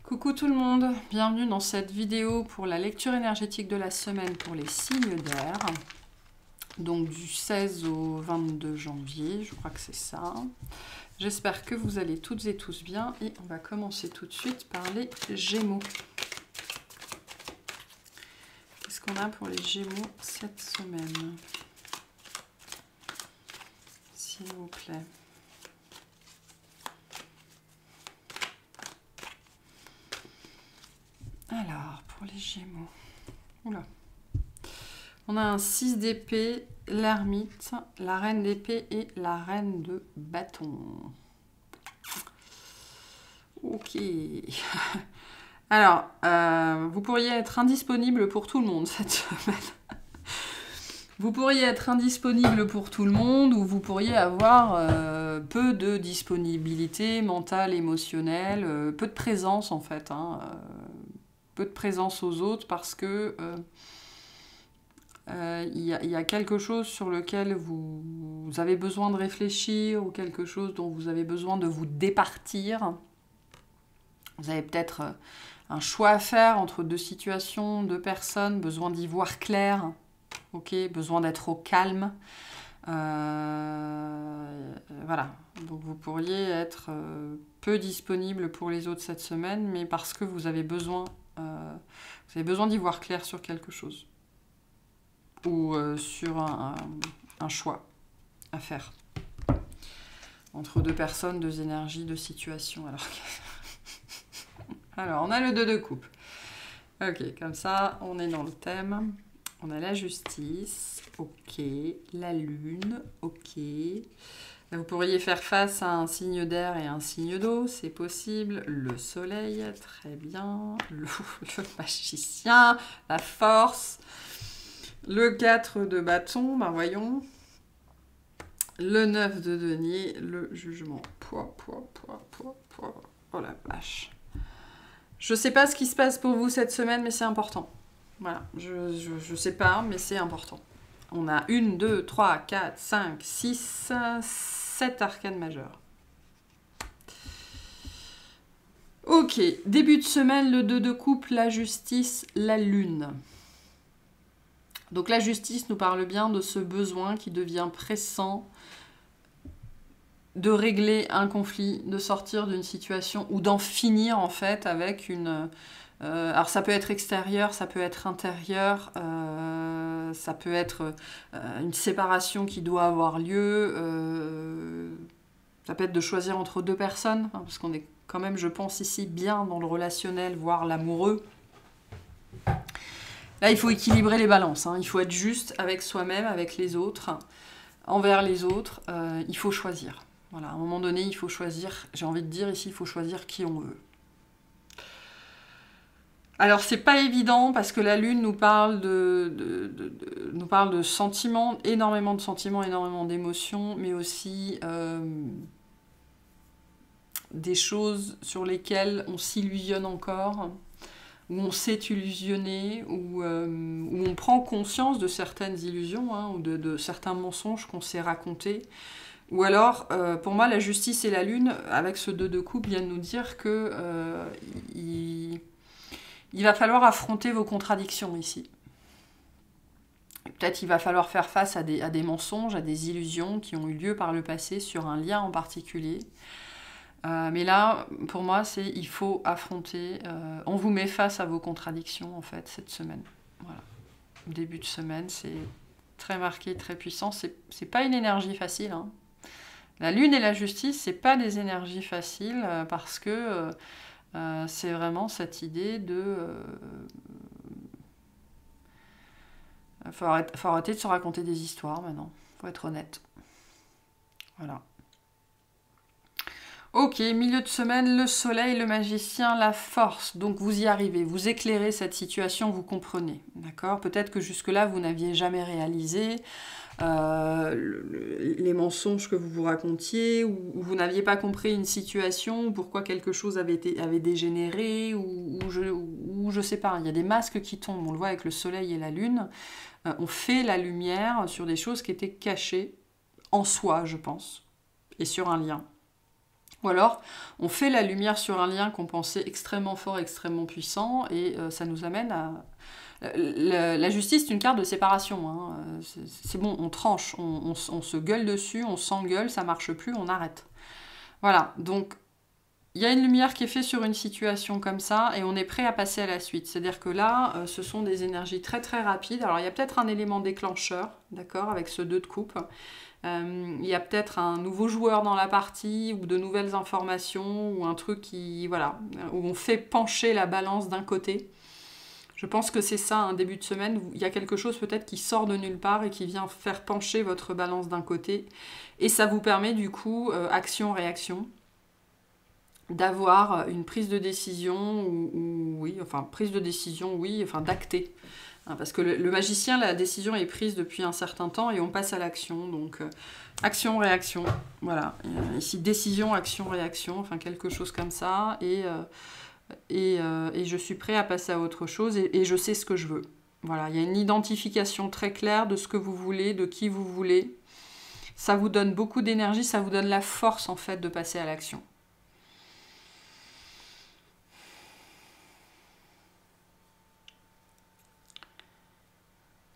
Coucou tout le monde, bienvenue dans cette vidéo pour la lecture énergétique de la semaine pour les signes d'air. Donc du 16 au 22 janvier, je crois que c'est ça. J'espère que vous allez toutes et tous bien et on va commencer tout de suite par les Gémeaux. Qu'est-ce qu'on a pour les Gémeaux cette semaine? S'il vous plaît. Alors, pour les Gémeaux, oula. On a un 6 d'épée, l'ermite, la reine d'épée et la reine de bâton. Ok. Alors, vous pourriez être indisponible pour tout le monde cette semaine. Vous pourriez être indisponible pour tout le monde ou vous pourriez avoir peu de disponibilité mentale, émotionnelle, peu de présence en fait, hein, peu de présence aux autres parce que y a quelque chose sur lequel vous avez besoin de réfléchir ou quelque chose dont vous avez besoin de vous départir. Vous avez peut-être un choix à faire entre deux situations, deux personnes, besoin d'y voir clair, okay, besoin d'être au calme. Voilà, donc vous pourriez être peu disponible pour les autres cette semaine, mais parce que vous avez besoin d'y voir clair sur quelque chose. Ou sur un choix à faire. Entre deux personnes, deux énergies, deux situations. Alors on a le 2 de coupe. Ok, comme ça, on est dans le thème. On a la justice. Ok. La lune. Ok. Là, vous pourriez faire face à un signe d'air et un signe d'eau, c'est possible. Le soleil, très bien. Le magicien, la force. Le 4 de bâton, ben voyons. Le 9 de denier, le jugement. Poids. Oh la vache. Je sais pas ce qui se passe pour vous cette semaine, mais c'est important. Voilà, je sais pas, mais c'est important. On a 1, 2, 3, 4, 5, 6, 7 arcanes majeures. Ok, début de semaine, le 2 de coupe, la justice, la lune. Donc la justice nous parle bien de ce besoin qui devient pressant de régler un conflit, de sortir d'une situation ou d'en finir en fait avec une... alors ça peut être extérieur, ça peut être intérieur, ça peut être une séparation qui doit avoir lieu, ça peut être de choisir entre deux personnes, hein, parce qu'on est quand même, je pense, ici bien dans le relationnel, voire l'amoureux. Là, il faut équilibrer les balances, hein. Il faut être juste avec soi-même, avec les autres, envers les autres. Il faut choisir. Voilà, à un moment donné, il faut choisir. J'ai envie de dire ici, il faut choisir qui on veut. Alors, c'est pas évident parce que la lune nous parle nous parle de sentiments, énormément de sentiments, énormément d'émotions, mais aussi des choses sur lesquelles on s'illusionne encore, où on s'est illusionné, où on prend conscience de certaines illusions, hein, ou de certains mensonges qu'on s'est racontés. Ou alors, pour moi, la justice et la lune, avec ce 2 de coupe, viennent nous dire que il va falloir affronter vos contradictions ici. Peut-être il va falloir faire face à des mensonges, à des illusions qui ont eu lieu par le passé sur un lien en particulier. Mais là, pour moi, il faut affronter. On vous met face à vos contradictions, en fait, cette semaine. Voilà. Début de semaine, c'est très marqué, très puissant. C'est pas une énergie facile, hein. La lune et la justice, c'est pas des énergies faciles parce que c'est vraiment cette idée de... faut arrêter de se raconter des histoires maintenant. Faut être honnête. Voilà. Ok, milieu de semaine, le soleil, le magicien, la force. Donc vous y arrivez, vous éclairez cette situation, vous comprenez. D'accord ? Peut-être que jusque-là, vous n'aviez jamais réalisé les mensonges que vous vous racontiez, ou vous n'aviez pas compris une situation, pourquoi quelque chose avait dégénéré, ou je sais pas. Il y a des masques qui tombent, on le voit avec le soleil et la lune. On fait la lumière sur des choses qui étaient cachées en soi, je pense, et sur un lien. Ou alors, on fait la lumière sur un lien qu'on pensait extrêmement fort, extrêmement puissant, et ça nous amène à... La justice, c'est une carte de séparation. Hein. C'est bon, on tranche, on se gueule dessus, on s'engueule, ça marche plus, on arrête. Voilà, donc il y a une lumière qui est faite sur une situation comme ça, et on est prêt à passer à la suite. C'est-à-dire que là, ce sont des énergies très très rapides. Alors il y a peut-être un élément déclencheur, d'accord, avec ce 2 de coupe. Il y a peut-être un nouveau joueur dans la partie, ou de nouvelles informations, ou un truc qui, voilà, où on fait pencher la balance d'un côté. Je pense que c'est ça, un début de semaine, il y a quelque chose peut-être qui sort de nulle part et qui vient faire pencher votre balance d'un côté. Et ça vous permet du coup, action-réaction, d'avoir une prise de décision, d'acter. Parce que le magicien, la décision est prise depuis un certain temps et on passe à l'action. Donc, action-réaction, voilà. Ici, décision, action-réaction, enfin quelque chose comme ça. Et je suis prêt à passer à autre chose et je sais ce que je veux. Voilà, il y a une identification très claire de ce que vous voulez, de qui vous voulez. Ça vous donne beaucoup d'énergie, ça vous donne la force en fait de passer à l'action.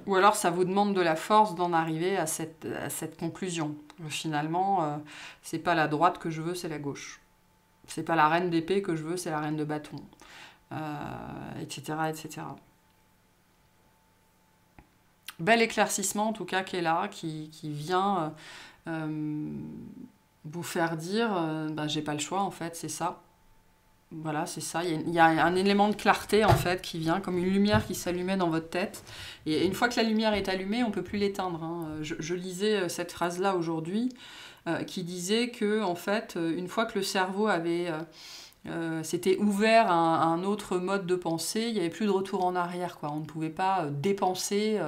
Ou alors ça vous demande de la force d'en arriver à cette conclusion. Finalement, c'est pas la droite que je veux, c'est la gauche. C'est pas la reine d'épée que je veux, c'est la reine de bâton. Etc., etc. Bel éclaircissement en tout cas qui est là, qui vient vous faire dire j'ai pas le choix en fait, c'est ça. Voilà, c'est ça. Il y a un élément de clarté en fait qui vient comme une lumière qui s'allumait dans votre tête. Et une fois que la lumière est allumée, on peut plus l'éteindre. Hein. Je lisais cette phrase-là aujourd'hui qui disait que en fait, une fois que le cerveau avait s'était ouvert à un autre mode de pensée, il n'y avait plus de retour en arrière, quoi. On ne pouvait pas dépenser,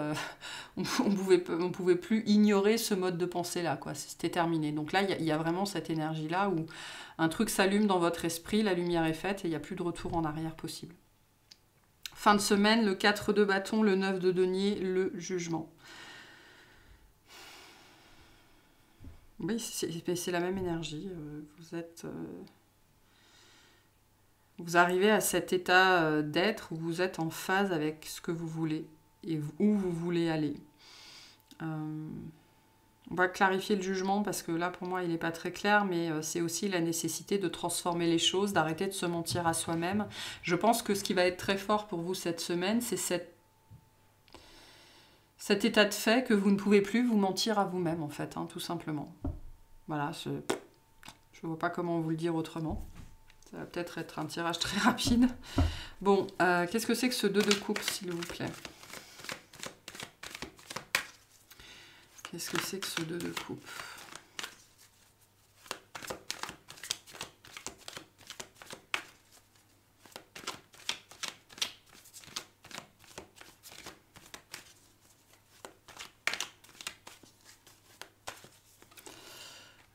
on pouvait plus ignorer ce mode de pensée-là, quoi. C'était terminé. Donc là, il y a vraiment cette énergie-là où un truc s'allume dans votre esprit, la lumière est faite et il n'y a plus de retour en arrière possible. Fin de semaine, le 4 de bâton, le 9 de denier, le jugement. Oui, c'est la même énergie. Vous arrivez à cet état d'être où vous êtes en phase avec ce que vous voulez et où vous voulez aller. On va clarifier le jugement parce que là, pour moi, il n'est pas très clair, mais c'est aussi la nécessité de transformer les choses, d'arrêter de se mentir à soi-même. Je pense que ce qui va être très fort pour vous cette semaine, c'est cet état de fait que vous ne pouvez plus vous mentir à vous-même, en fait, hein, tout simplement. Voilà, je ne vois pas comment vous le dire autrement. Ça va peut-être être un tirage très rapide. Bon, qu'est-ce que c'est que ce 2 de coupe, s'il vous plaît? Qu'est-ce que c'est que ce 2 de coupe?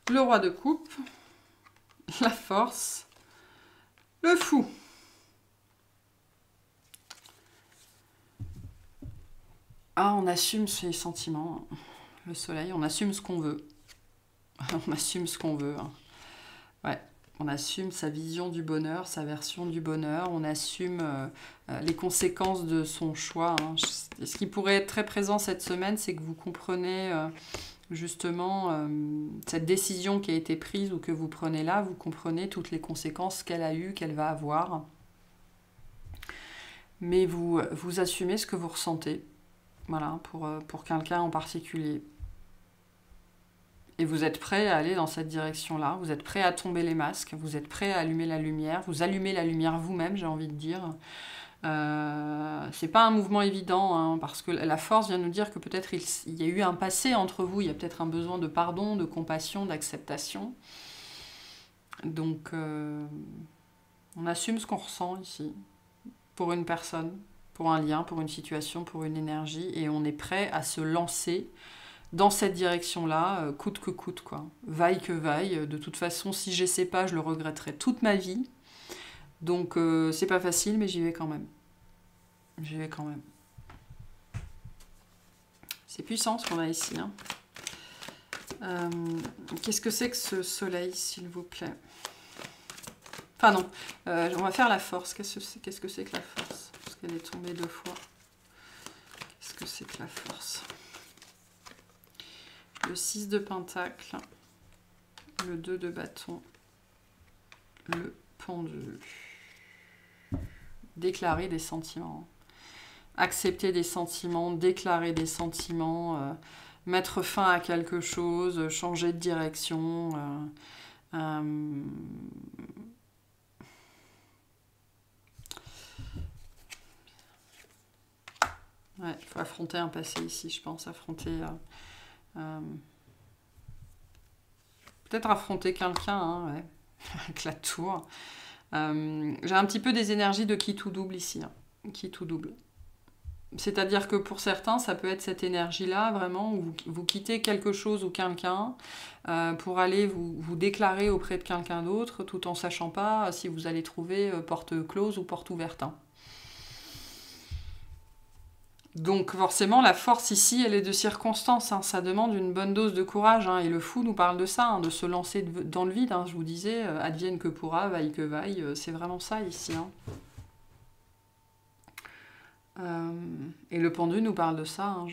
Le roi de coupe, la force, le fou. Ah, on assume ses sentiments. Le soleil, on assume ce qu'on veut. On assume ce qu'on veut. Hein. Ouais, on assume sa vision du bonheur, sa version du bonheur. On assume les conséquences de son choix. Hein. Ce qui pourrait être très présent cette semaine, c'est que vous comprenez justement cette décision qui a été prise ou que vous prenez là. Vous comprenez toutes les conséquences qu'elle a eues, qu'elle va avoir. Mais vous assumez ce que vous ressentez. Voilà, pour quelqu'un en particulier. Et vous êtes prêt à aller dans cette direction-là, vous êtes prêt à tomber les masques, vous êtes prêt à allumer la lumière, vous allumez la lumière vous-même, j'ai envie de dire. C'est pas un mouvement évident, hein, parce que la force vient nous dire que peut-être il y a eu un passé entre vous, il y a peut-être un besoin de pardon, de compassion, d'acceptation. Donc, on assume ce qu'on ressent ici, pour une personne, pour un lien, pour une situation, pour une énergie, et on est prêt à se lancer dans cette direction-là, coûte que coûte, quoi. Vaille que vaille. De toute façon, si j'essaie pas, je le regretterai toute ma vie. Donc, c'est pas facile, mais j'y vais quand même. J'y vais quand même. C'est puissant ce qu'on a ici. Hein. Qu'est-ce que c'est que ce soleil, s'il vous plaît? Enfin non, on va faire la force. Qu'est-ce que c'est que la force? Parce qu'elle est tombée 2 fois. Qu'est-ce que c'est que la force? Le 6 de pentacle, le 2 de bâton, le pendu. Déclarer des sentiments. Accepter des sentiments, déclarer des sentiments, mettre fin à quelque chose, changer de direction. Ouais, il faut affronter un passé ici, je pense. Peut-être affronter quelqu'un, hein, ouais, avec la tour. J'ai un petit peu des énergies de qui tout double ici. Hein. Qui tout double. C'est-à-dire que pour certains, ça peut être cette énergie-là, vraiment, où vous quittez quelque chose ou quelqu'un pour aller vous déclarer auprès de quelqu'un d'autre, tout en sachant pas si vous allez trouver porte close ou porte ouverte. Hein. Donc forcément, la force ici, elle est de circonstance. Hein. Ça demande une bonne dose de courage. Hein. Et le fou nous parle de ça, hein, de se lancer dans le vide. Hein. Je vous disais, advienne que pourra, vaille que vaille. C'est vraiment ça ici. Hein. Et le pendu nous parle de ça. Hein.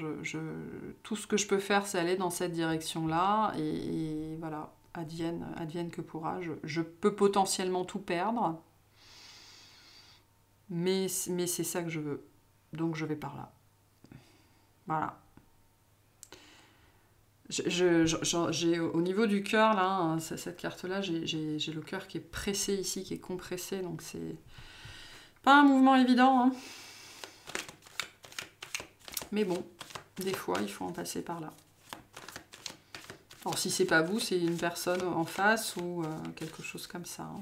Tout ce que je peux faire, c'est aller dans cette direction-là. Et voilà, advienne que pourra. Je peux potentiellement tout perdre. Mais c'est ça que je veux. Donc je vais par là. Voilà. Au niveau du cœur, là, hein, cette carte-là, j'ai le cœur qui est pressé ici, qui est compressé. Donc c'est pas un mouvement évident. Hein. Mais bon, des fois, il faut en passer par là. Alors si c'est pas vous, c'est une personne en face ou quelque chose comme ça. Hein.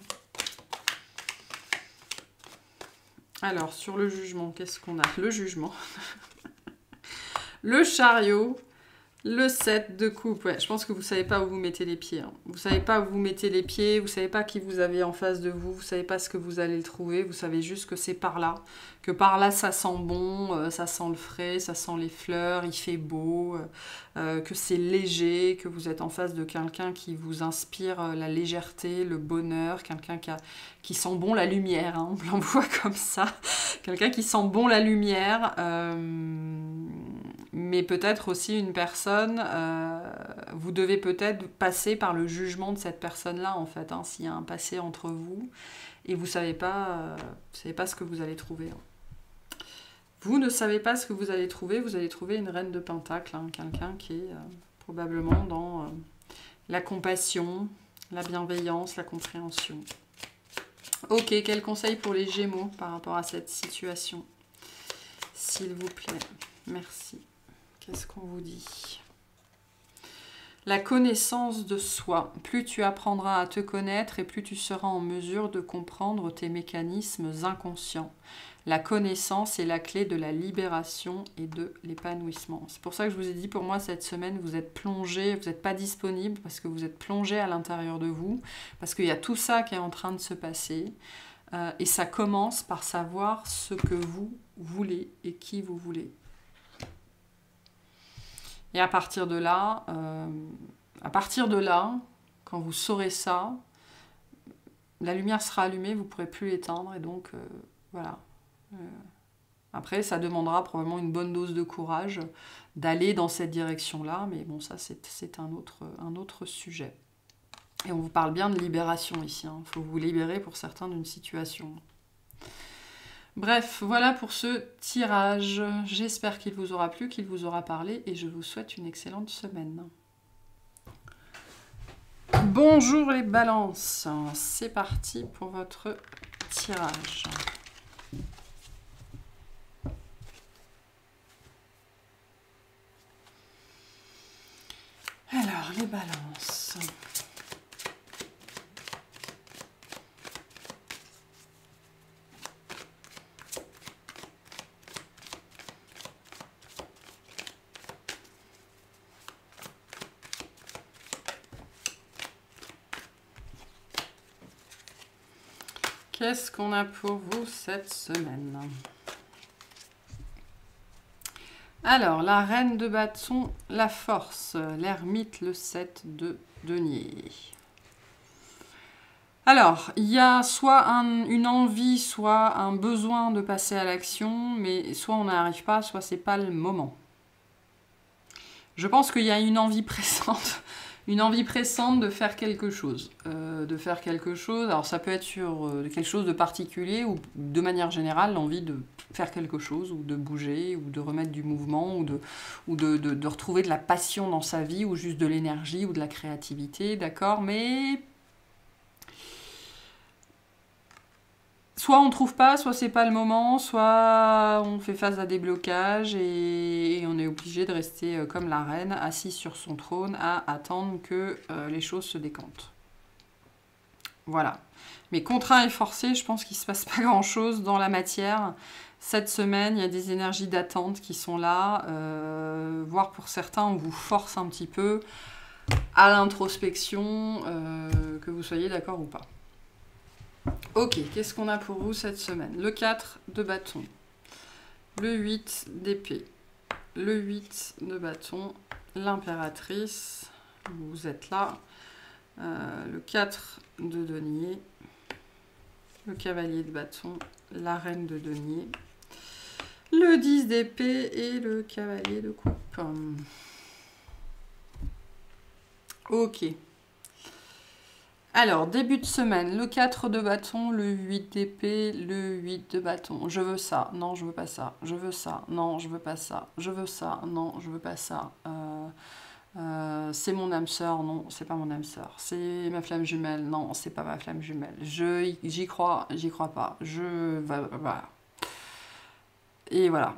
Alors, sur le jugement, qu'est-ce qu'on a? Le jugement. Le chariot. Le 7 de coupe. Ouais, je pense que vous ne savez pas où vous mettez les pieds. Hein. Vous ne savez pas où vous mettez les pieds. Vous ne savez pas qui vous avez en face de vous. Vous ne savez pas ce que vous allez le trouver. Vous savez juste que c'est par là. Que par là, ça sent bon. Ça sent le frais. Ça sent les fleurs. Il fait beau. Que c'est léger. Que vous êtes en face de quelqu'un qui vous inspire la légèreté, le bonheur. Quelqu'un qui sent bon la lumière. Hein. On l'envoie comme ça. Quelqu'un qui sent bon la lumière. Mais peut-être aussi une personne, vous devez peut-être passer par le jugement de cette personne-là, en fait, hein, s'il y a un passé entre vous, et vous savez pas ce que vous allez trouver. Hein. Vous ne savez pas ce que vous allez trouver une reine de pentacle, hein, quelqu'un qui est probablement dans la compassion, la bienveillance, la compréhension. Ok, quel conseil pour les Gémeaux par rapport à cette situation? S'il vous plaît, merci. Qu'est-ce qu'on vous dit? La connaissance de soi. Plus tu apprendras à te connaître et plus tu seras en mesure de comprendre tes mécanismes inconscients. La connaissance est la clé de la libération et de l'épanouissement. C'est pour ça que je vous ai dit, pour moi, cette semaine, vous êtes plongé, vous n'êtes pas disponible parce que vous êtes plongé à l'intérieur de vous, parce qu'il y a tout ça qui est en train de se passer. Et ça commence par savoir ce que vous voulez et qui vous voulez. Et à partir de là, quand vous saurez ça, la lumière sera allumée, vous ne pourrez plus l'éteindre. Et donc, voilà. Après, ça demandera probablement une bonne dose de courage d'aller dans cette direction-là. Mais bon, ça, c'est un autre sujet. Et on vous parle bien de libération ici. Il faut vous libérer pour certains d'une situation. Bref, voilà pour ce tirage. J'espère qu'il vous aura plu, qu'il vous aura parlé et je vous souhaite une excellente semaine. Bonjour les balances, c'est parti pour votre tirage. Alors, les balances. Qu'est-ce qu'on a pour vous cette semaine? Alors, la reine de bâton, la force, l'ermite, le 7 de denier. Alors, il y a soit une envie, soit un besoin de passer à l'action, mais soit on n'y arrive pas, soit c'est pas le moment. Je pense qu'il y a une envie pressante, une envie pressante de faire quelque chose. Alors ça peut être sur quelque chose de particulier ou de manière générale, l'envie de faire quelque chose, ou de bouger, ou de remettre du mouvement, ou de retrouver de la passion dans sa vie, ou juste de l'énergie, ou de la créativité, d'accord. Mais soit on trouve pas, soit c'est pas le moment, soit on fait face à des blocages et on est obligé de rester comme la reine, assise sur son trône, à attendre que les choses se décantent. Voilà. Mais contraint et forcé, je pense qu'il se passe pas grand-chose dans la matière. Cette semaine, il y a des énergies d'attente qui sont là, voire pour certains, on vous force un petit peu à l'introspection, que vous soyez d'accord ou pas. Ok, qu'est-ce qu'on a pour vous cette semaine? Le 4 de bâton, le 8 d'épée, le 8 de bâton, l'impératrice, vous êtes là, le 4 de denier, le cavalier de bâton, la reine de denier, le 10 d'épée et le cavalier de coupe. Ok. Alors, début de semaine, le 4 de bâton, le 8 d'épée, le 8 de bâton. Je veux ça, non, je veux pas ça. Je veux ça, non, je veux pas ça. Je veux ça, non, je veux pas ça. C'est mon âme sœur, non, c'est pas mon âme sœur. C'est ma flamme jumelle, non, c'est pas ma flamme jumelle. J'y crois pas. Voilà. Et voilà.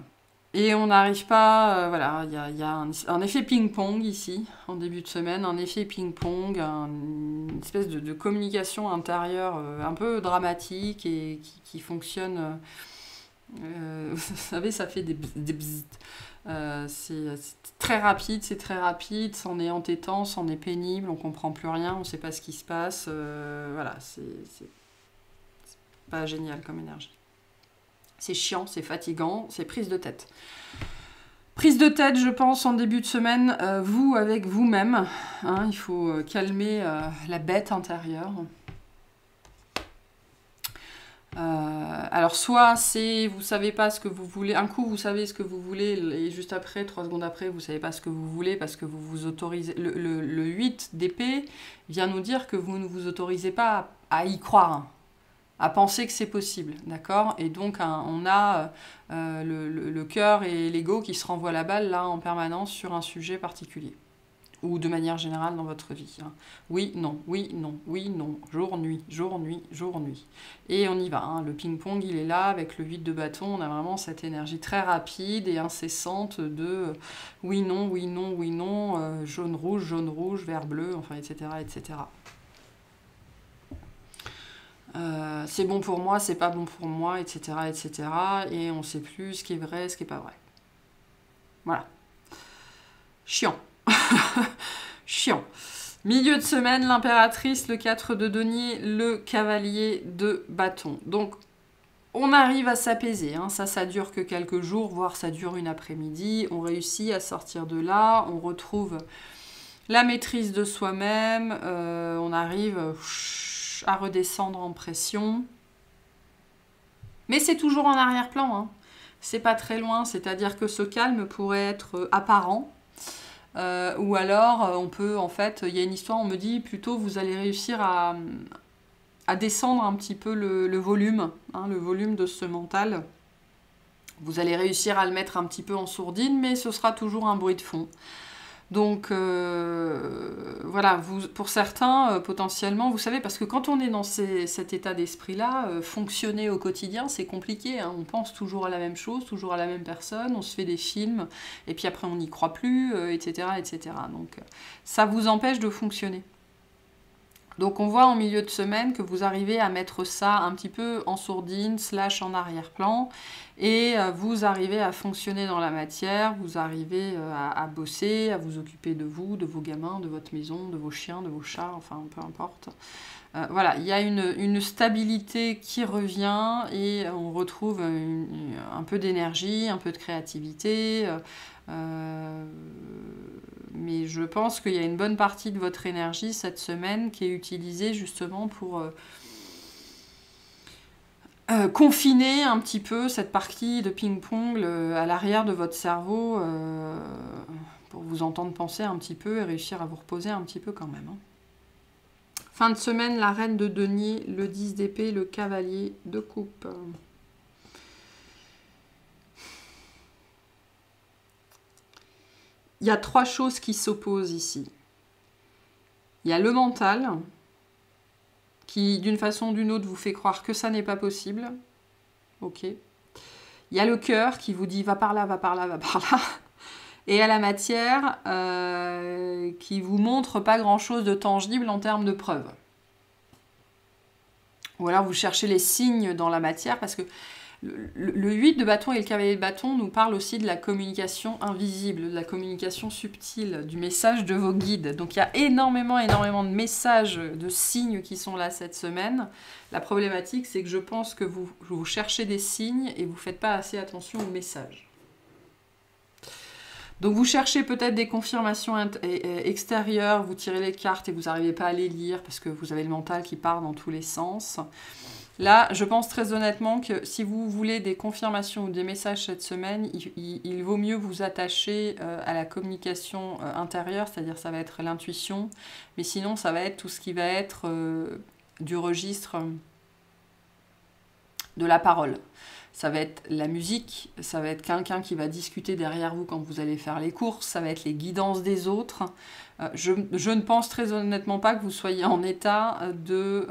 Et on n'arrive pas, voilà, il y a un effet ping-pong ici, en début de semaine, un effet ping-pong, une espèce de communication intérieure un peu dramatique et qui fonctionne, vous savez, ça fait des bzzz. C'est très rapide, c'en est entêtant, c'en est pénible, on comprend plus rien, on sait pas ce qui se passe, voilà, c'est pas génial comme énergie. C'est chiant, c'est fatigant, c'est prise de tête. Prise de tête, je pense, en début de semaine, vous avec vous-même. Hein, il faut calmer la bête intérieure. Alors, soit c'est vous savez pas ce que vous voulez, un coup vous savez ce que vous voulez, et juste après, 3 secondes après, vous savez pas ce que vous voulez parce que vous vous autorisez. Le 8 d'épée vient nous dire que vous ne vous autorisez pas à y croire, à penser que c'est possible, d'accord? Et donc, on a le cœur et l'ego qui se renvoient la balle, là, en permanence, sur un sujet particulier. Ou de manière générale dans votre vie. Hein. Oui, non, oui, non, oui, non. Jour, nuit, jour, nuit, jour, nuit. Et on y va. Hein. Le ping-pong, il est là, avec le 8 de bâton. On a vraiment cette énergie très rapide et incessante de oui, non, oui, non, oui, non, jaune, rouge, vert, bleu, enfin, etc., etc. C'est bon pour moi, c'est pas bon pour moi, etc., etc. Et on sait plus ce qui est vrai, ce qui est pas vrai. Voilà. Chiant. Chiant. Milieu de semaine, l'impératrice, le 4 de denier, le cavalier de bâton. Donc, on arrive à s'apaiser. Hein. Ça dure que quelques jours, voire ça dure une après-midi. On réussit à sortir de là. On retrouve la maîtrise de soi-même. On arrive à redescendre en pression. Mais c'est toujours en arrière-plan. Hein. C'est pas très loin. C'est-à-dire que ce calme pourrait être apparent. Ou alors, on peut, en fait, il y a une histoire, on me dit, plutôt, vous allez réussir à descendre un petit peu le volume, hein, le volume de ce mental. Vous allez réussir à le mettre un petit peu en sourdine, mais ce sera toujours un bruit de fond. Donc, voilà, pour certains, potentiellement, vous savez, parce que quand on est dans cet état d'esprit-là, fonctionner au quotidien, c'est compliqué. Hein. On pense toujours à la même chose, toujours à la même personne, on se fait des films, et puis après on n'y croit plus, etc., etc. Donc, ça vous empêche de fonctionner. Donc, on voit en milieu de semaine que vous arrivez à mettre ça un petit peu en sourdine, / en arrière-plan, et vous arrivez à fonctionner dans la matière, vous arrivez à bosser, à vous occuper de vous, de vos gamins, de votre maison, de vos chiens, de vos chats, enfin peu importe. Voilà, il y a une stabilité qui revient et on retrouve un peu d'énergie, un peu de créativité, mais je pense qu'il y a une bonne partie de votre énergie cette semaine qui est utilisée justement pour confiner un petit peu cette partie de ping-pong à l'arrière de votre cerveau pour vous entendre penser un petit peu et réussir à vous reposer un petit peu quand même. Hein. Fin de semaine, la reine de denier, le 10 d'épée, le cavalier de coupe. Il y a 3 choses qui s'opposent ici. Il y a le mental, qui d'une façon ou d'une autre vous fait croire que ça n'est pas possible. Ok. Il y a le cœur qui vous dit va par là, va par là, va par là. Et il y a la matière qui vous montre pas grand-chose de tangible en termes de preuves. Ou alors vous cherchez les signes dans la matière parce que le 8 de bâton et le cavalier de bâton nous parlent aussi de la communication invisible, de la communication subtile, du message de vos guides. Donc il y a énormément de messages, de signes qui sont là cette semaine. La problématique, c'est que je pense que vous cherchez des signes et vous ne faites pas assez attention aux messages. Donc vous cherchez peut-être des confirmations extérieures, vous tirez les cartes et vous n'arrivez pas à les lire parce que vous avez le mental qui part dans tous les sens. Là, je pense très honnêtement que si vous voulez des confirmations ou des messages cette semaine, il vaut mieux vous attacher à la communication intérieure, c'est-à-dire ça va être l'intuition, mais sinon ça va être tout ce qui va être du registre de la parole. Ça va être la musique, ça va être quelqu'un qui va discuter derrière vous quand vous allez faire les courses, ça va être les guidances des autres. Je ne pense très honnêtement pas que vous soyez en état de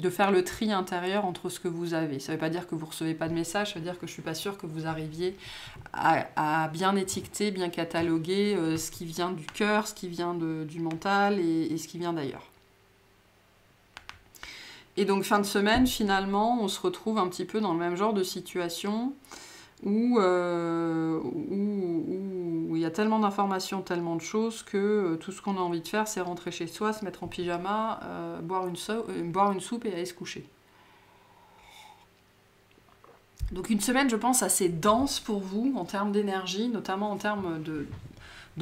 faire le tri intérieur entre ce que vous avez. Ça ne veut pas dire que vous ne recevez pas de message, ça veut dire que je ne suis pas sûre que vous arriviez à bien étiqueter, bien cataloguer ce qui vient du cœur, ce qui vient du mental et ce qui vient d'ailleurs. Et donc, fin de semaine, finalement, on se retrouve un petit peu dans le même genre de situation où il y a tellement d'informations, tellement de choses que tout ce qu'on a envie de faire, c'est rentrer chez soi, se mettre en pyjama, boire une soupe et aller se coucher. Donc, une semaine, je pense, assez dense pour vous en termes d'énergie, notamment en termes de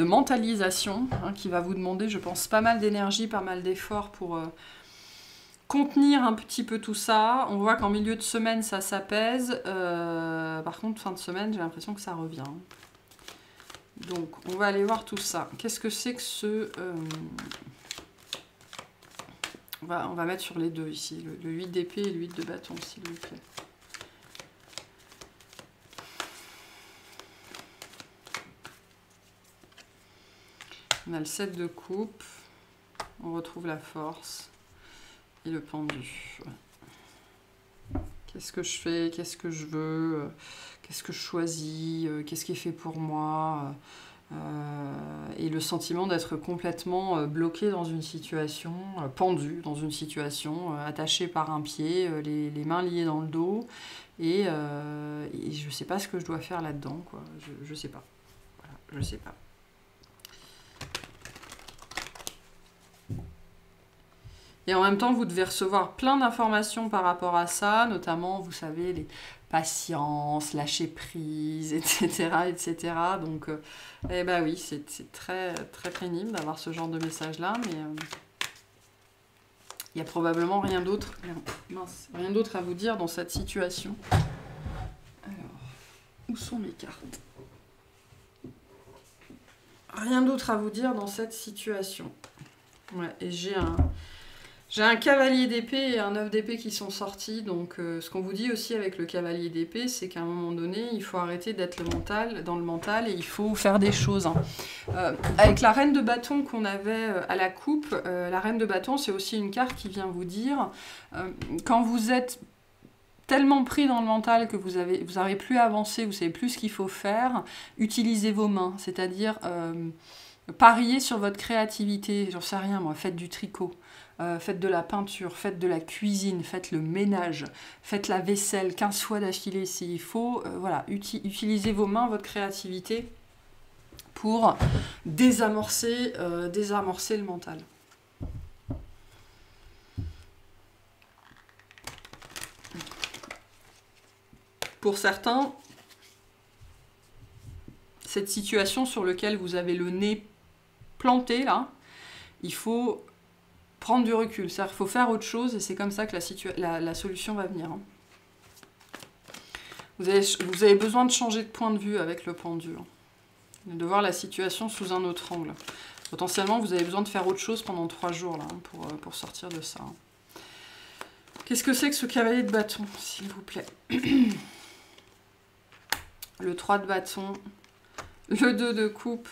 mentalisation, hein, qui va vous demander, je pense, pas mal d'énergie, pas mal d'efforts pour contenir un petit peu tout ça. On voit qu'en milieu de semaine, ça s'apaise. Par contre, fin de semaine, j'ai l'impression que ça revient. Donc, on va aller voir tout ça. Qu'est-ce que c'est que ce... On va mettre sur les deux ici. Le 8 d'épée et le 8 de bâton, s'il vous plaît. On a le 7 de coupe. On retrouve la force. Et le pendu. Qu'est-ce que je fais? Qu'est-ce que je veux? Qu'est-ce que je choisis? Qu'est-ce qui est fait pour moi? Et le sentiment d'être complètement bloqué dans une situation, pendu dans une situation, attaché par un pied, les mains liées dans le dos. Et je ne sais pas ce que je dois faire là-dedans, quoi. Je ne sais pas. Voilà, je ne sais pas. Et en même temps, vous devez recevoir plein d'informations par rapport à ça, notamment, vous savez, les patience, lâcher prise, etc. etc. Donc, eh ben oui, c'est très, très pénible d'avoir ce genre de message-là, mais il y a probablement rien d'autre à vous dire dans cette situation. Alors, où sont mes cartes? Rien d'autre à vous dire dans cette situation. Ouais, et j'ai un cavalier d'épée et un 9 d'épée qui sont sortis, donc ce qu'on vous dit aussi avec le cavalier d'épée, c'est qu'à un moment donné, il faut arrêter d'être dans le mental et il faut faire des choses. Hein. Avec la reine de bâton qu'on avait à la coupe, la reine de bâton, c'est aussi une carte qui vient vous dire, quand vous êtes tellement pris dans le mental que vous n'arrivez plus à avancer, vous savez plus ce qu'il faut faire, utilisez vos mains, c'est-à-dire pariez sur votre créativité, j'en sais rien moi, faites du tricot. Faites de la peinture, faites de la cuisine, faites le ménage, faites la vaisselle 15 fois d'affilée s'il faut. Voilà, utilisez vos mains, votre créativité pour désamorcer le mental. Pour certains, cette situation sur laquelle vous avez le nez planté là, il faut prendre du recul. C'est-à-dire qu'il faut faire autre chose et c'est comme ça que la solution va venir. Hein. Vous avez besoin de changer de point de vue avec le pendu. Hein. De voir la situation sous un autre angle. Potentiellement, vous avez besoin de faire autre chose pendant 3 jours là, hein, pour sortir de ça. Hein. Qu'est-ce que c'est que ce cavalier de bâton, s'il vous plaît? Le 3 de bâton, le 2 de coupe,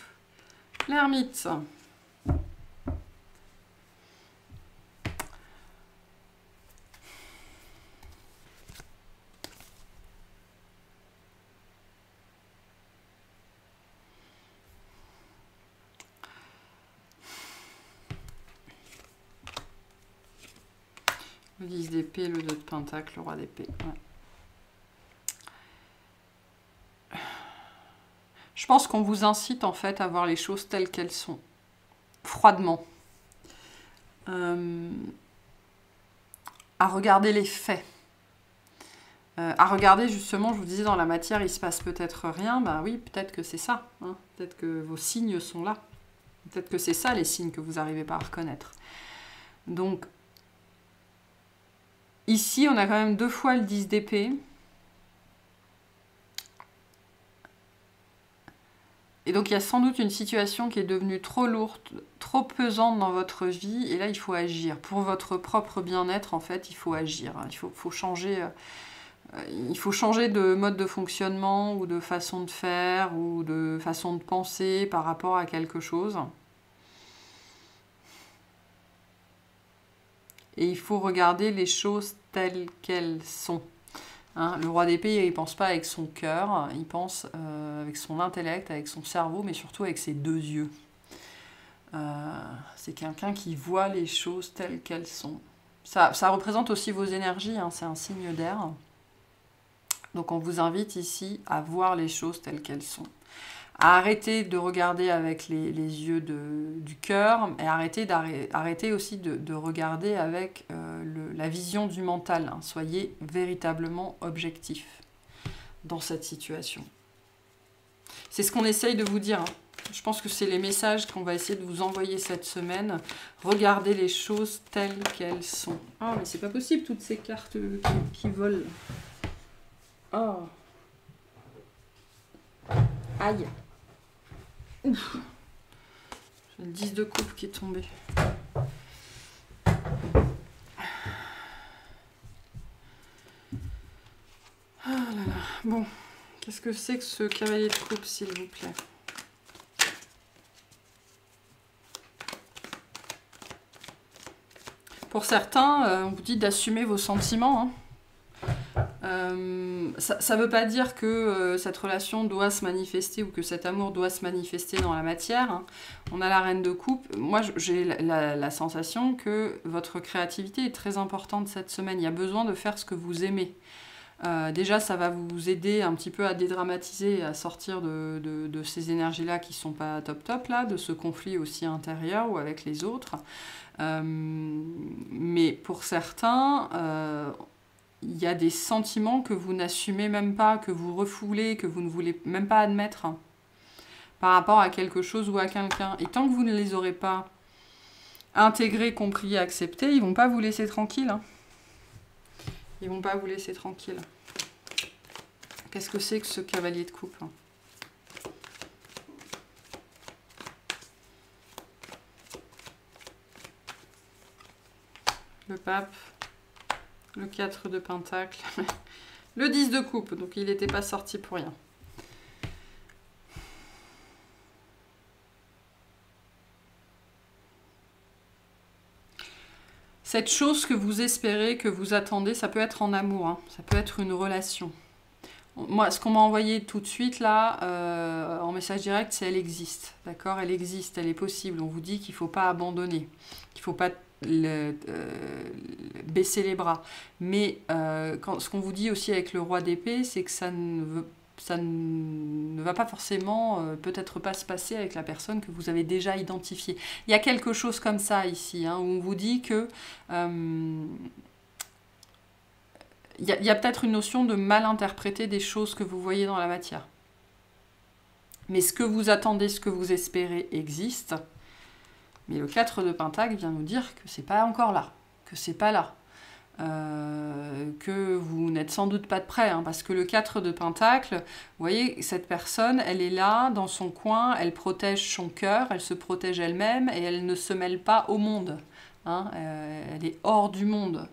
l'ermite. Le 10 d'épée, le 2 de pentacle, le roi d'épée. Ouais. Je pense qu'on vous incite en fait à voir les choses telles qu'elles sont, froidement. À regarder les faits. À regarder justement, je vous disais dans la matière, il se passe peut-être rien. Ben oui, peut-être que c'est ça. Hein. Peut-être que vos signes sont là. Peut-être que c'est ça les signes que vous n'arrivez pas à reconnaître. Donc, ici, on a quand même 2 fois le 10 d'épée. Et donc, il y a sans doute une situation qui est devenue trop lourde, trop pesante dans votre vie. Et là, il faut agir. Pour votre propre bien-être, en fait, il faut agir. Il faut changer... il faut changer de mode de fonctionnement ou de façon de faire ou de façon de penser par rapport à quelque chose. Et il faut regarder les choses telles qu'elles sont. Hein, le roi d'épée, il ne pense pas avec son cœur, il pense avec son intellect, avec son cerveau, mais surtout avec ses 2 yeux. C'est quelqu'un qui voit les choses telles qu'elles sont. Ça représente aussi vos énergies, hein, c'est un signe d'air. Donc on vous invite ici à voir les choses telles qu'elles sont. À arrêter de regarder avec les yeux du cœur et arrêter aussi de regarder avec la vision du mental. Hein. Soyez véritablement objectif dans cette situation. C'est ce qu'on essaye de vous dire. Hein. Je pense que c'est les messages qu'on va essayer de vous envoyer cette semaine. Regardez les choses telles qu'elles sont. Ah, mais c'est pas possible, toutes ces cartes qui volent. Oh. Aïe. Ouf. J'ai le 10 de coupe qui est tombé. Ah là là. Bon, qu'est-ce que c'est que ce cavalier de coupe, s'il vous plaît? Pour certains, on vous dit d'assumer vos sentiments. Hein. Ça ne veut pas dire que cette relation doit se manifester ou que cet amour doit se manifester dans la matière. Hein. On a la reine de coupe. Moi, j'ai la sensation que votre créativité est très importante cette semaine. Il y a besoin de faire ce que vous aimez. Déjà, ça va vous aider un petit peu à dédramatiser, à sortir de ces énergies-là qui ne sont pas top, là, de ce conflit aussi intérieur ou avec les autres. Mais pour certains... il y a des sentiments que vous n'assumez même pas, que vous refoulez, que vous ne voulez même pas admettre hein, par rapport à quelque chose ou à quelqu'un. Et tant que vous ne les aurez pas intégrés, compris et acceptés, ils ne vont pas vous laisser tranquille. Hein. Ils ne vont pas vous laisser tranquille. Qu'est-ce que c'est que ce cavalier de coupe hein? Le pape. Le 4 de pentacle, le 10 de coupe, donc il n'était pas sorti pour rien. Cette chose que vous espérez, que vous attendez, ça peut être en amour, hein, ça peut être une relation. Moi, ce qu'on m'a envoyé tout de suite là, en message direct, c'est elle existe, d'accord? Elle existe, elle est possible. On vous dit qu'il ne faut pas abandonner, qu'il ne faut pas baisser les bras. Mais ce qu'on vous dit aussi avec le roi d'épée, c'est que ça ne va pas forcément, peut-être pas se passer avec la personne que vous avez déjà identifiée. Il y a quelque chose comme ça ici, hein, où on vous dit que... il y a peut-être une notion de mal interpréter des choses que vous voyez dans la matière. Mais ce que vous attendez, ce que vous espérez existe. Mais le 4 de Pentacle vient nous dire que c'est pas encore là, que c'est pas là. Que vous n'êtes sans doute pas de près, hein, parce que le 4 de Pentacle, vous voyez, cette personne, elle est là, dans son coin, elle protège son cœur, elle se protège elle-même, et elle ne se mêle pas au monde. Hein, elle est hors du monde.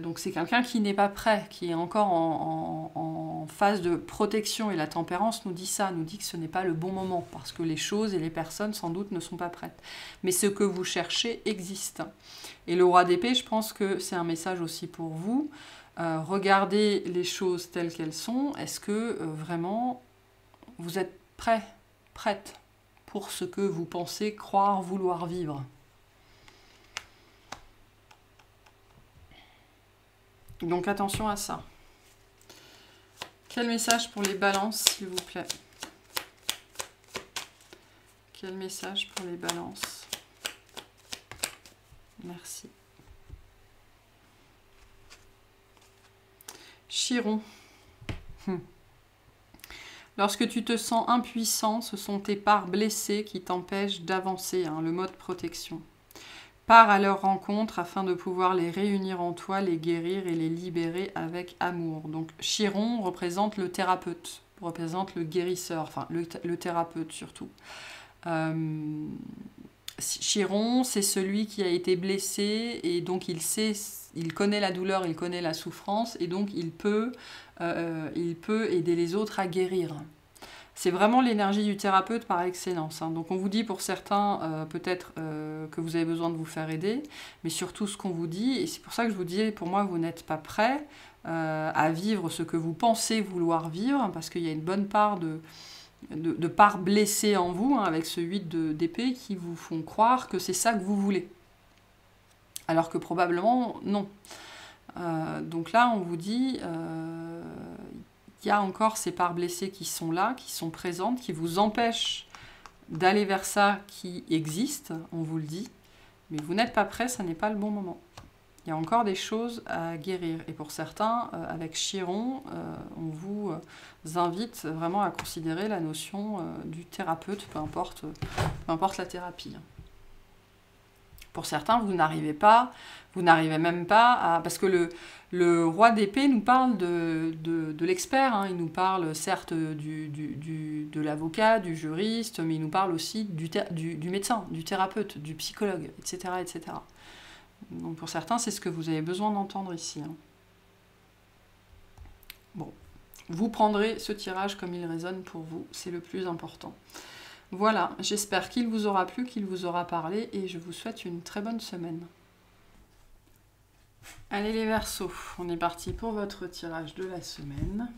Donc c'est quelqu'un qui n'est pas prêt, qui est encore en phase de protection, et la tempérance nous dit ça, nous dit que ce n'est pas le bon moment, parce que les choses et les personnes sans doute ne sont pas prêtes. Mais ce que vous cherchez existe. Et le roi d'épée, je pense que c'est un message aussi pour vous. Regardez les choses telles qu'elles sont. Est-ce que vraiment vous êtes prêt, prête pour ce que vous pensez croire vouloir vivre ? Donc attention à ça. Quel message pour les balances, s'il vous plaît? Quel message pour les balances? Merci. Chiron. Lorsque tu te sens impuissant, ce sont tes parts blessées qui t'empêchent d'avancer, hein, le mode protection. Pars à leur rencontre afin de pouvoir les réunir en toi, les guérir et les libérer avec amour. Donc Chiron représente le thérapeute, représente le guérisseur, enfin le thérapeute surtout. Chiron, c'est celui qui a été blessé et donc il connaît la douleur, il connaît la souffrance et donc il peut aider les autres à guérir. C'est vraiment l'énergie du thérapeute par excellence. Hein. Donc on vous dit pour certains peut-être que vous avez besoin de vous faire aider, mais surtout ce qu'on vous dit, et c'est pour ça que je vous dis, pour moi vous n'êtes pas prêt à vivre ce que vous pensez vouloir vivre, parce qu'il y a une bonne part de parts blessées en vous, hein, avec ce 8 d'épée, qui vous font croire que c'est ça que vous voulez. Alors que probablement non. Donc là on vous dit... il y a encore ces parts blessées qui sont là, qui sont présentes, qui vous empêchent d'aller vers ça qui existe, on vous le dit. Mais vous n'êtes pas prêt, ça n'est pas le bon moment. Il y a encore des choses à guérir. Et pour certains, avec Chiron, on vous invite vraiment à considérer la notion du thérapeute, peu importe la thérapie. Pour certains, vous n'arrivez même pas à... Parce que le roi d'épée nous parle de l'expert, hein. Il nous parle certes de l'avocat, du juriste, mais il nous parle aussi du médecin, du thérapeute, du psychologue, etc., etc. Donc pour certains, c'est ce que vous avez besoin d'entendre ici. Hein. Bon, vous prendrez ce tirage comme il résonne pour vous, c'est le plus important. Voilà, j'espère qu'il vous aura plu, qu'il vous aura parlé, et je vous souhaite une très bonne semaine. Allez les Verseaux, on est parti pour votre tirage de la semaine.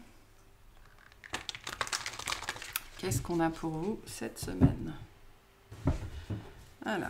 Qu'est-ce qu'on a pour vous cette semaine? Alors...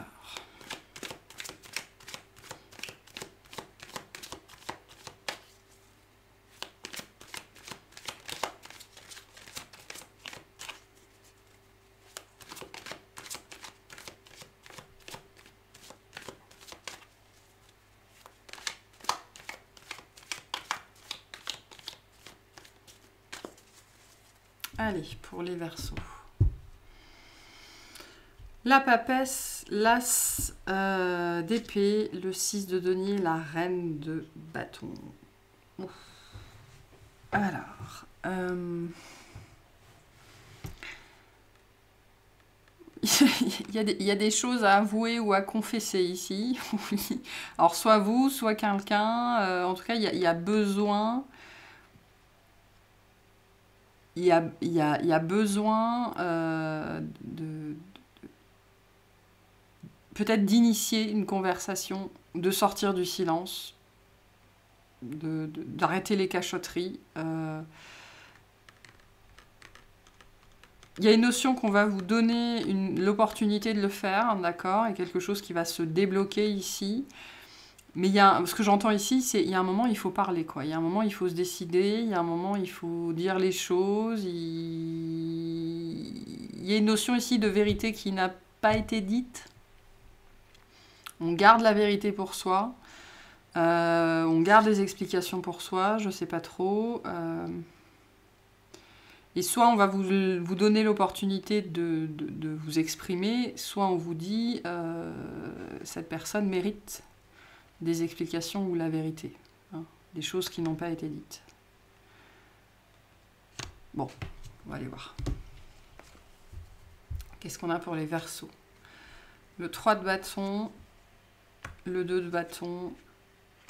Allez, pour les Verseaux. La papesse, l'as d'épée, le 6 de denier, la reine de bâton. Ouf. Alors, il y a des choses à avouer ou à confesser ici. Alors, soit vous, soit quelqu'un. En tout cas, il y a besoin... Il y a besoin peut-être d'initier une conversation, de sortir du silence, d'arrêter les cachotteries. Il y a une notion qu'on va vous donner l'opportunité de le faire, d'accord, et quelque chose qui va se débloquer ici. Mais ce que j'entends ici, c'est qu'il y a un moment, il faut parler, quoi. Il y a un moment, il faut se décider. Il y a un moment, il faut dire les choses. Il y a une notion ici de vérité qui n'a pas été dite. On garde la vérité pour soi. On garde les explications pour soi. Je ne sais pas trop. Et soit on va vous donner l'opportunité de vous exprimer, soit on vous dit cette personne mérite des explications ou la vérité, hein, des choses qui n'ont pas été dites. Bon, on va aller voir. Qu'est-ce qu'on a pour les Verseaux? Le 3 de bâton, le 2 de bâton,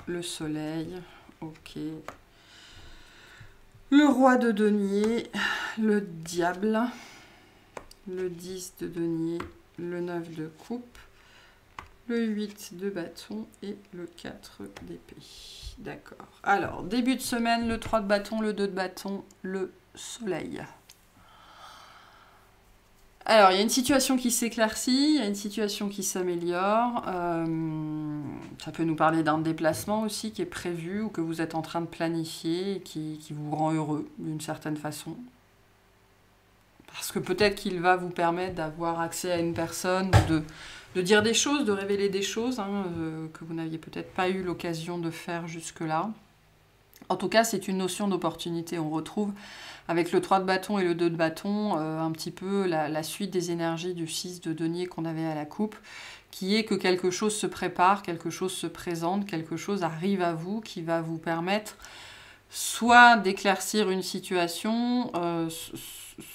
le soleil, ok. Le roi de denier, le diable, le 10 de denier, le 9 de coupe, le 8 de bâton et le 4 d'épée. D'accord. Alors, début de semaine, le 3 de bâton, le 2 de bâton, le soleil. Alors, il y a une situation qui s'éclaircit, il y a une situation qui s'améliore. Ça peut nous parler d'un déplacement aussi qui est prévu ou que vous êtes en train de planifier et qui vous rend heureux d'une certaine façon. Parce que peut-être qu'il va vous permettre d'avoir accès à une personne, de dire des choses, de révéler des choses que vous n'aviez peut-être pas eu l'occasion de faire jusque-là. En tout cas, c'est une notion d'opportunité. On retrouve avec le 3 de bâton et le 2 de bâton un petit peu la suite des énergies du 6 de denier qu'on avait à la coupe, qui est que quelque chose se prépare, quelque chose se présente, quelque chose arrive à vous qui va vous permettre soit d'éclaircir une situation,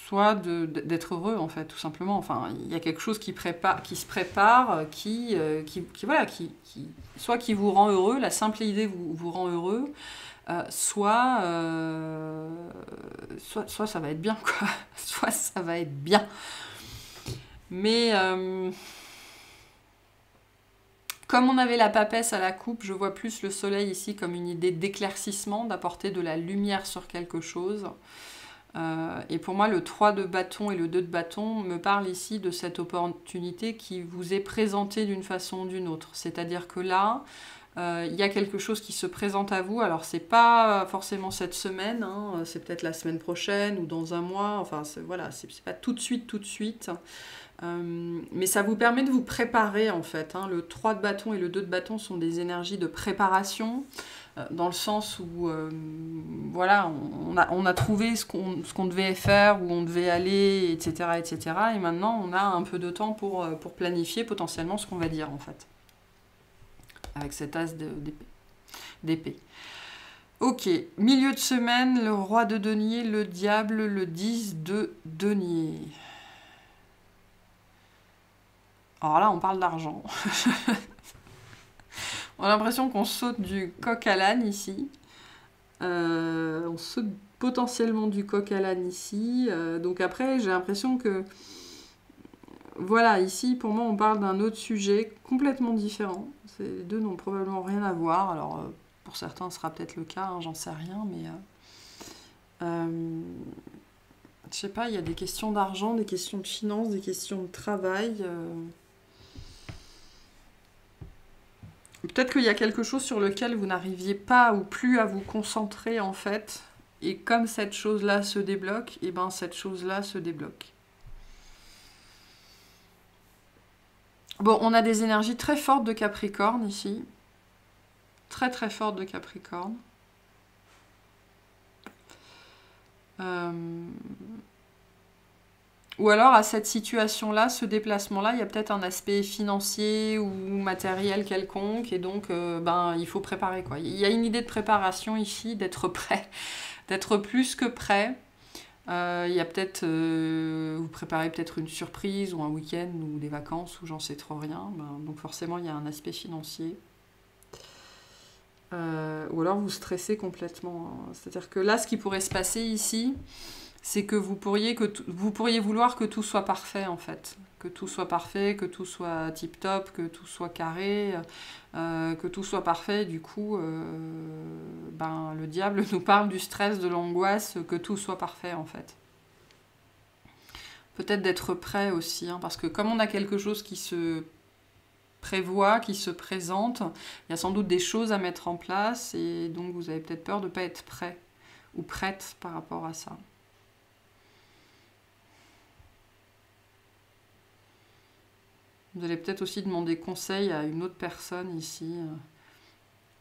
soit d'être heureux, en fait, tout simplement. Enfin, il y a quelque chose qui se prépare, soit qui vous rend heureux, la simple idée vous rend heureux, soit ça va être bien, quoi. Soit ça va être bien. Mais comme on avait la papesse à la coupe, je vois plus le soleil ici comme une idée d'éclaircissement, d'apporter de la lumière sur quelque chose. Et pour moi, le 3 de bâton et le 2 de bâton me parlent ici de cette opportunité qui vous est présentée d'une façon ou d'une autre. C'est-à-dire que là, il y a quelque chose qui se présente à vous. Alors, c'est pas forcément cette semaine, hein, c'est peut-être la semaine prochaine ou dans un mois. Enfin, voilà, c'est pas tout de suite. Mais ça vous permet de vous préparer, en fait. Hein. Le 3 de bâton et le 2 de bâton sont des énergies de préparation, dans le sens où, voilà, on a trouvé ce qu'on devait faire, où on devait aller, etc., etc. Et maintenant, on a un peu de temps pour planifier potentiellement ce qu'on va dire, en fait. Avec cet as d'épée. Ok, milieu de semaine, le roi de denier, le diable, le 10 de denier. Alors là, on parle d'argent. On a l'impression qu'on saute du coq à l'âne ici. On saute potentiellement du coq à l'âne ici. Donc après, j'ai l'impression que... Voilà, ici, pour moi, on parle d'un autre sujet complètement différent. Les deux n'ont probablement rien à voir. Alors, pour certains, ce sera peut-être le cas, hein, j'en sais rien, mais... je sais pas, il y a des questions d'argent, des questions de finances, des questions de travail... Peut-être qu'il y a quelque chose sur lequel vous n'arriviez pas ou plus à vous concentrer, en fait. Et comme cette chose-là se débloque, et ben cette chose-là se débloque. Bon, on a des énergies très fortes de Capricorne ici. Très très fortes de Capricorne. Ou alors, à cette situation-là, ce déplacement-là, il y a peut-être un aspect financier ou matériel quelconque, et donc, il faut préparer, quoi. Il y a une idée de préparation ici, d'être prêt, d'être plus que prêt. Il y a peut-être, vous préparez peut-être une surprise, ou un week-end, ou des vacances, ou j'en sais trop rien. Donc forcément, il y a un aspect financier. Ou alors, vous stressez complètement. Hein. C'est-à-dire que là, ce qui pourrait se passer ici... c'est que vous pourriez vouloir que tout soit parfait, en fait. Que tout soit parfait, que tout soit tip-top, que tout soit carré, que tout soit parfait. Du coup, le diable nous parle du stress, de l'angoisse, que tout soit parfait, en fait. Peut-être d'être prêt aussi, hein, parce que comme on a quelque chose qui se prévoit, qui se présente, il y a sans doute des choses à mettre en place, et donc vous avez peut-être peur de ne pas être prêt ou prête par rapport à ça. Vous allez peut-être aussi demander conseil à une autre personne ici.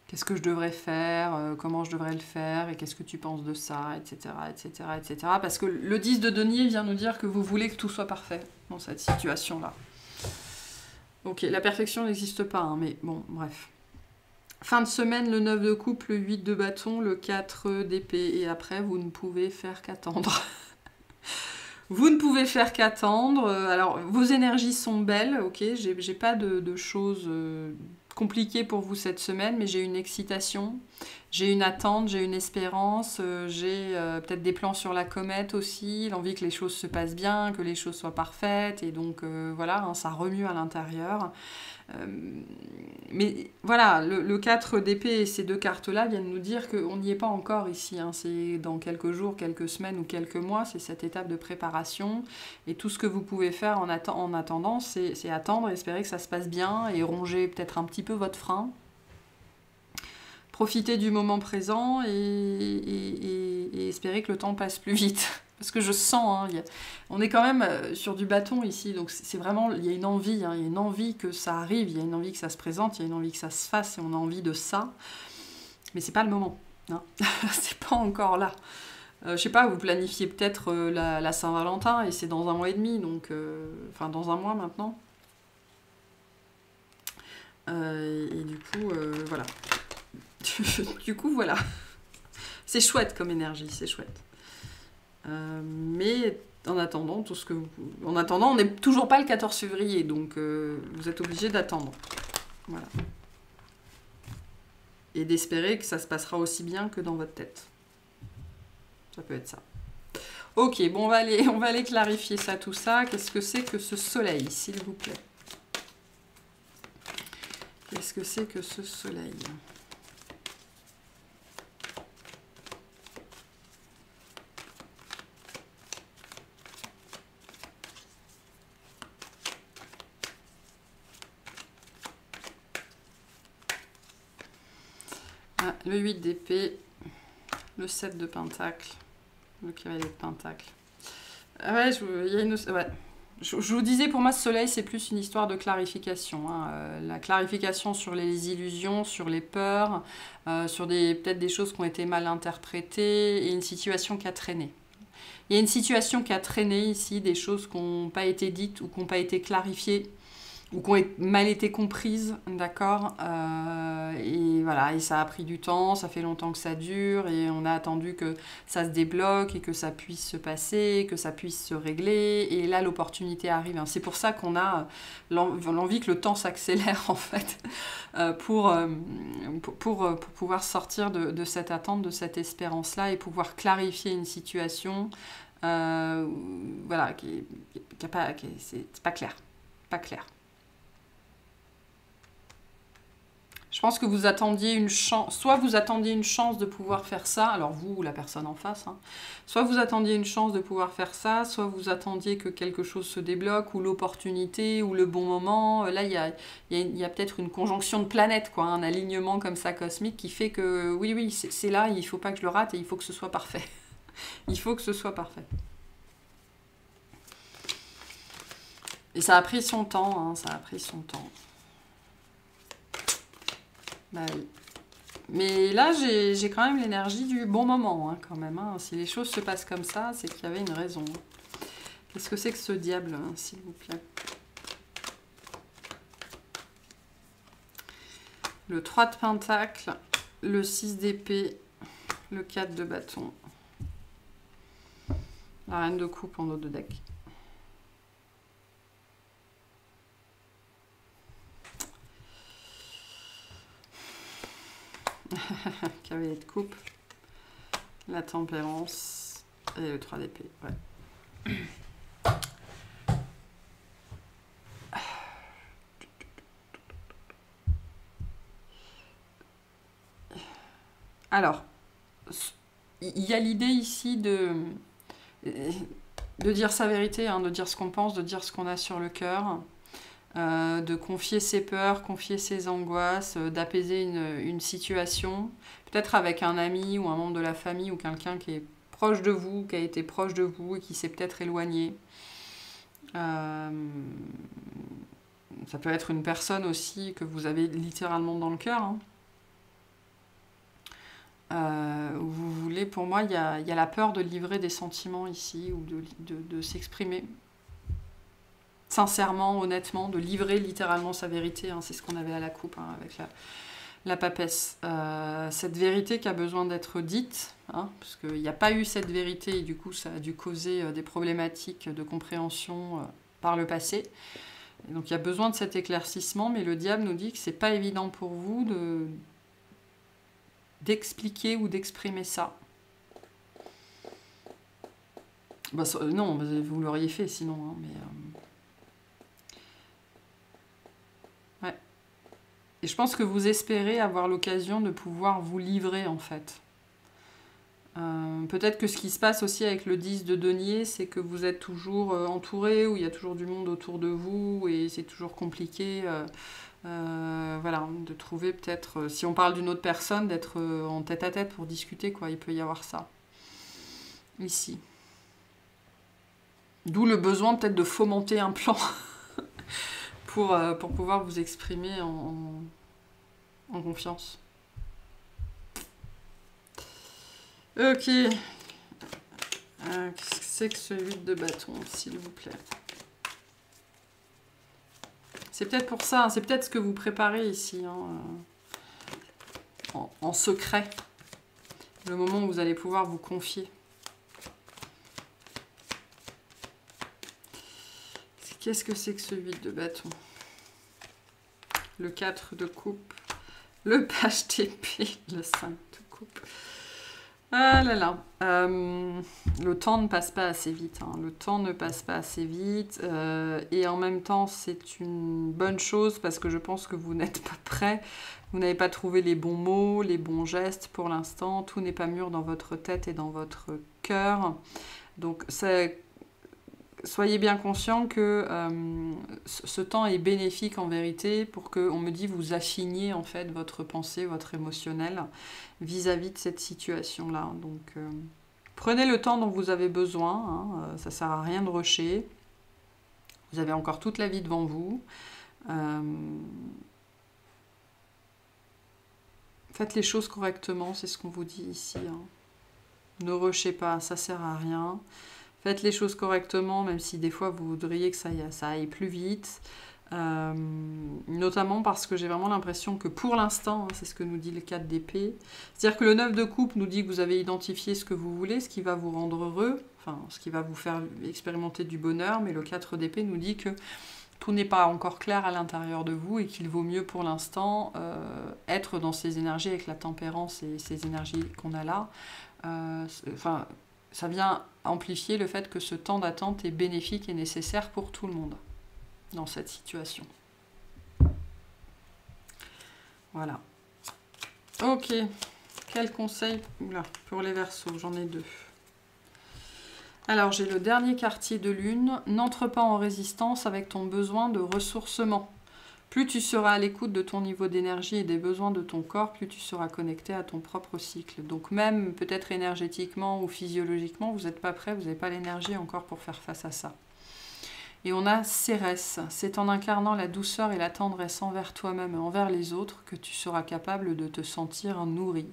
Qu'est-ce que je devrais faire, comment je devrais le faire, et qu'est-ce que tu penses de ça, etc., etc., etc. Parce que le 10 de denier vient nous dire que vous voulez que tout soit parfait dans cette situation-là. Ok, la perfection n'existe pas, hein, mais bon, bref. Fin de semaine, le 9 de coupe, le 8 de bâton, le 4 d'épée. Et après, vous ne pouvez faire qu'attendre. Vous ne pouvez faire qu'attendre. Alors, vos énergies sont belles, ok. J'ai pas de choses compliquées pour vous cette semaine, mais j'ai une excitation, j'ai une attente, j'ai une espérance, j'ai peut-être des plans sur la comète aussi, l'envie que les choses se passent bien, que les choses soient parfaites, et donc voilà, hein, ça remue à l'intérieur. Mais voilà, le 4 d'épée et ces deux cartes-là viennent nous dire qu'on n'y est pas encore ici. Hein. C'est dans quelques jours, quelques semaines ou quelques mois, c'est cette étape de préparation. Et tout ce que vous pouvez faire en attendant, c'est attendre, espérer que ça se passe bien et ronger peut-être un petit peu votre frein. Profiter du moment présent et espérer que le temps passe plus vite. Parce que je sens, hein, on est quand même sur du bâton ici, donc c'est vraiment, il y a une envie, hein, il y a une envie que ça arrive, il y a une envie que ça se présente, il y a une envie que ça se fasse, et on a envie de ça. Mais c'est pas le moment, hein. C'est pas encore là. Je sais pas, vous planifiez peut-être la Saint-Valentin, et c'est dans 1 mois et demi, donc, enfin dans 1 mois maintenant. Et du coup, voilà. Du coup, voilà. C'est chouette comme énergie, c'est chouette. Mais en attendant, en attendant, on n'est toujours pas le 14 février, donc vous êtes obligé d'attendre. Voilà. Et d'espérer que ça se passera aussi bien que dans votre tête. Ça peut être ça. Ok, bon, on va aller clarifier ça, tout ça. Qu'est-ce que c'est que ce soleil, s'il vous plaît? Qu'est-ce que c'est que ce soleil? Ah, le 8 d'épée, le 7 de pentacle, le cavalier de pentacle. Ah ouais, je vous disais, pour moi, ce soleil, c'est plus une histoire de clarification. Hein. La clarification sur les illusions, sur les peurs, sur peut-être des choses qui ont été mal interprétées, et une situation qui a traîné. Il y a une situation qui a traîné ici, des choses qui n'ont pas été dites ou qui n'ont pas été clarifiées, ou qui ont mal été comprises, d'accord, et voilà, et ça a pris du temps, ça fait longtemps que ça dure, et on a attendu que ça se débloque, et que ça puisse se passer, que ça puisse se régler, et là l'opportunité arrive. C'est pour ça qu'on a l'envie que le temps s'accélère, en fait, pour pouvoir sortir de cette attente, de cette espérance-là, et pouvoir clarifier une situation, voilà, c'est pas clair, pas clair. Je pense que vous attendiez une chance, soit vous attendiez une chance de pouvoir faire ça, alors vous ou la personne en face, hein, soit vous attendiez une chance de pouvoir faire ça, soit vous attendiez que quelque chose se débloque, ou l'opportunité, ou le bon moment. Là, il y a peut-être une conjonction de planètes, quoi, un alignement comme ça cosmique qui fait que oui, c'est là, il ne faut pas que je le rate et il faut que ce soit parfait. Il faut que ce soit parfait. Et ça a pris son temps, hein, ça a pris son temps. Bah oui. Mais là, j'ai quand même l'énergie du bon moment, hein, quand même. Hein. Si les choses se passent comme ça, c'est qu'il y avait une raison. Qu'est-ce que c'est que ce diable, hein, s'il vous plaît? Le 3 de pentacle, le 6 d'épée, le 4 de bâton. La reine de coupe en haut de deck. Cavalier de coupe, la tempérance et le 3 d'épée. Ouais. Alors, il y a l'idée ici de dire sa vérité, hein, de dire ce qu'on pense, de dire ce qu'on a sur le cœur. De confier ses peurs, confier ses angoisses, d'apaiser une situation, peut-être avec un ami ou un membre de la famille ou quelqu'un qui est proche de vous, qui a été proche de vous et qui s'est peut-être éloigné. Ça peut être une personne aussi que vous avez littéralement dans le cœur. Hein. où vous voulez, pour moi, il y a la peur de livrer des sentiments ici, ou de s'exprimer sincèrement, honnêtement, de livrer littéralement sa vérité. Hein, c'est ce qu'on avait à la coupe avec la papesse. Cette vérité qui a besoin d'être dite, hein, parce qu'il n'y a pas eu cette vérité et du coup ça a dû causer des problématiques de compréhension par le passé. Et donc il y a besoin de cet éclaircissement, mais le diable nous dit que c'est pas évident pour vous d'expliquer ou d'exprimer ça. Bah, non, vous l'auriez fait sinon, hein, mais... Ouais. Et je pense que vous espérez avoir l'occasion de pouvoir vous livrer, en fait. Peut-être que ce qui se passe aussi avec le 10 de denier, c'est que vous êtes toujours entouré, ou il y a toujours du monde autour de vous, et c'est toujours compliqué voilà, de trouver peut-être, si on parle d'une autre personne, d'être en tête-à-tête pour discuter, quoi. Il peut y avoir ça. Ici. D'où le besoin peut-être de fomenter un plan pour pouvoir vous exprimer en confiance. Ok. Qu'est-ce que c'est que ce 8 de bâton, s'il vous plaît? C'est peut-être pour ça, hein, c'est peut-être ce que vous préparez ici, hein, en secret. Le moment où vous allez pouvoir vous confier. Qu'est-ce que c'est que ce 8 de bâton? Le 4 de coupe, le page d'épée, le 5 de coupe. Ah là là, le temps ne passe pas assez vite, hein. Le temps ne passe pas assez vite, et en même temps c'est une bonne chose parce que je pense que vous n'êtes pas prêt, vous n'avez pas trouvé les bons mots, les bons gestes pour l'instant, tout n'est pas mûr dans votre tête et dans votre cœur, donc soyez bien conscient que ce temps est bénéfique en vérité pour que, on me dit, vous affiniez en fait votre pensée, votre émotionnel vis-à-vis de cette situation-là. Donc prenez le temps dont vous avez besoin, hein, ça sert à rien de rusher. Vous avez encore toute la vie devant vous. Faites les choses correctement, c'est ce qu'on vous dit ici. Hein. Ne rushez pas, ça sert à rien. Faites les choses correctement, même si des fois vous voudriez que ça aille plus vite. Notamment parce que j'ai vraiment l'impression que pour l'instant, hein, c'est ce que nous dit le 4 d'épée, c'est-à-dire que le 9 de coupe nous dit que vous avez identifié ce que vous voulez, ce qui va vous rendre heureux, enfin ce qui va vous faire expérimenter du bonheur, mais le 4 d'épée nous dit que tout n'est pas encore clair à l'intérieur de vous et qu'il vaut mieux pour l'instant être dans ces énergies avec la tempérance et ces énergies qu'on a là. Enfin, ça vient amplifier le fait que ce temps d'attente est bénéfique et nécessaire pour tout le monde dans cette situation. Voilà. Ok. Quel conseil pour les Verseaux? J'en ai 2. Alors, j'ai le dernier quartier de lune. N'entre pas en résistance avec ton besoin de ressourcement. Plus tu seras à l'écoute de ton niveau d'énergie et des besoins de ton corps, plus tu seras connecté à ton propre cycle. Donc même peut-être énergétiquement ou physiologiquement, vous n'êtes pas prêt, vous n'avez pas l'énergie encore pour faire face à ça. Et on a Cérès. C'est en incarnant la douceur et la tendresse envers toi-même et envers les autres que tu seras capable de te sentir nourri.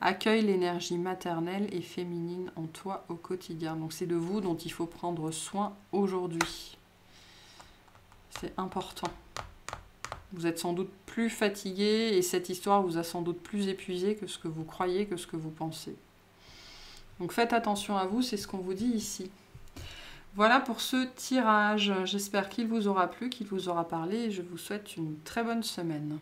Accueille l'énergie maternelle et féminine en toi au quotidien. Donc c'est de vous dont il faut prendre soin aujourd'hui. C'est important. Vous êtes sans doute plus fatigué et cette histoire vous a sans doute plus épuisé que ce que vous croyez, que ce que vous pensez. Donc faites attention à vous, c'est ce qu'on vous dit ici. Voilà pour ce tirage. J'espère qu'il vous aura plu, qu'il vous aura parlé et je vous souhaite une très bonne semaine.